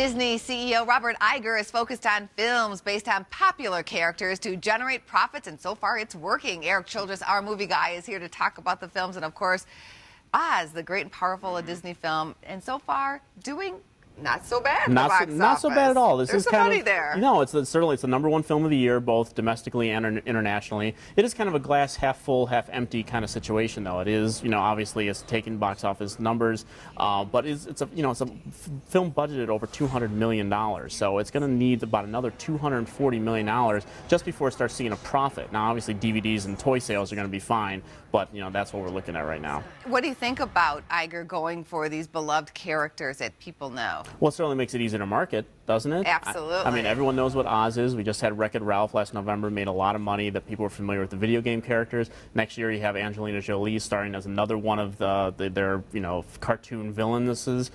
Disney CEO Robert Iger is focused on films based on popular characters to generate profits, and so far it's working. Erik Childress, our movie guy, is here to talk about the films, and of course, Oz, the great and powerful, a Disney film, and so far doing not so bad. Not so bad at all. There's some money there. No, certainly it's the #1 film of the year, both domestically and internationally. It is kind of a glass half full, half empty kind of situation, though. It is, obviously it's taking box office numbers, but it's a film budgeted over $200 million, so it's going to need about another $240 million just before it starts seeing a profit. Now, obviously DVDs and toy sales are going to be fine, but that's what we're looking at right now. What do you think about Iger going for these beloved characters that people know? Well, it certainly makes it easier to market, doesn't it? Absolutely. I mean, everyone knows what Oz is. We just had Wreck-It Ralph last November, made a lot of money that people were familiar with the video game characters. Next year, you have Angelina Jolie starring as another one of their cartoon villainesses.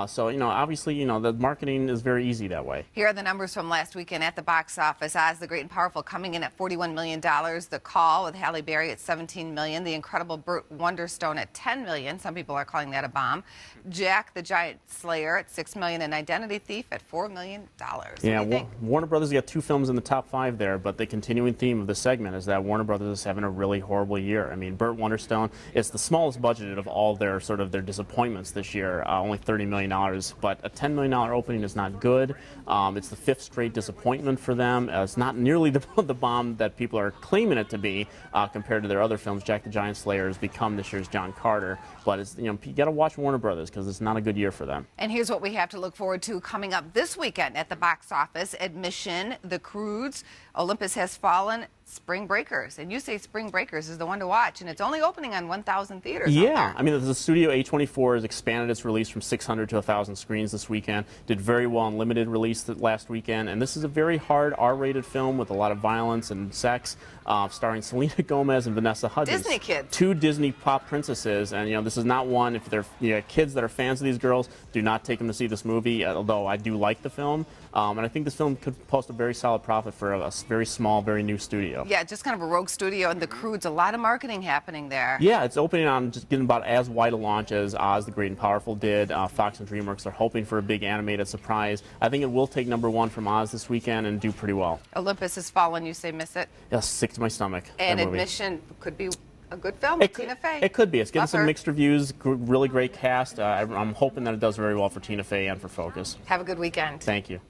So, obviously, the marketing is very easy that way. Here are the numbers from last weekend at the box office. Oz the Great and Powerful coming in at $41 million. The Call with Halle Berry at $17 million. The Incredible Burt Wonderstone at $10 million. Some people are calling that a bomb. Jack the Giant Slayer at $6 million, and Identity Thief at $4 million. Yeah, Warner Brothers got 2 films in the top 5 there, but the continuing theme of the segment is that Warner Brothers is having a really horrible year. I mean, Burt Wonderstone is the smallest budgeted of all their their disappointments this year, only $30 million, but a $10 million opening is not good. It's the 5th straight disappointment for them. It's not nearly the bomb that people are claiming it to be compared to their other films. Jack the Giant Slayer has become this year's John Carter, but it's, you got to watch Warner Brothers because it's not a good year for them. And here's what we have to look forward to coming up this weekend at the box office. Admission, The Croods, Olympus Has Fallen, Spring Breakers. And you say Spring Breakers is the one to watch, and it's only opening on 1,000 theaters. Yeah, I mean, the studio A24 has expanded its release from 600 to 1,000 screens this weekend. Did very well in limited release last weekend, and this is a very hard R-rated film with a lot of violence and sex, starring Selena Gomez and Vanessa Hudgens. Disney kids. 2 Disney pop princesses, and this is not one, if they're kids that are fans of these girls, do not take them to see this movie, although I do like the film. And I think this film could post a very solid profit for a very small, very new studio. Yeah, just kind of a rogue studio, and The Croods, a lot of marketing happening there. Yeah, it's opening on just getting about as wide a launch as Oz the Great and Powerful did. Fox and DreamWorks are hoping for a big animated surprise. I think it will take #1 from Oz this weekend and do pretty well. Olympus Has Fallen, you say miss it? Yeah, sick to my stomach. And Admission could be a good film with Tina Fey. It could be. It's getting some mixed reviews, really great cast. I'm hoping that it does very well for Tina Fey and for Focus. Have a good weekend. Thank you.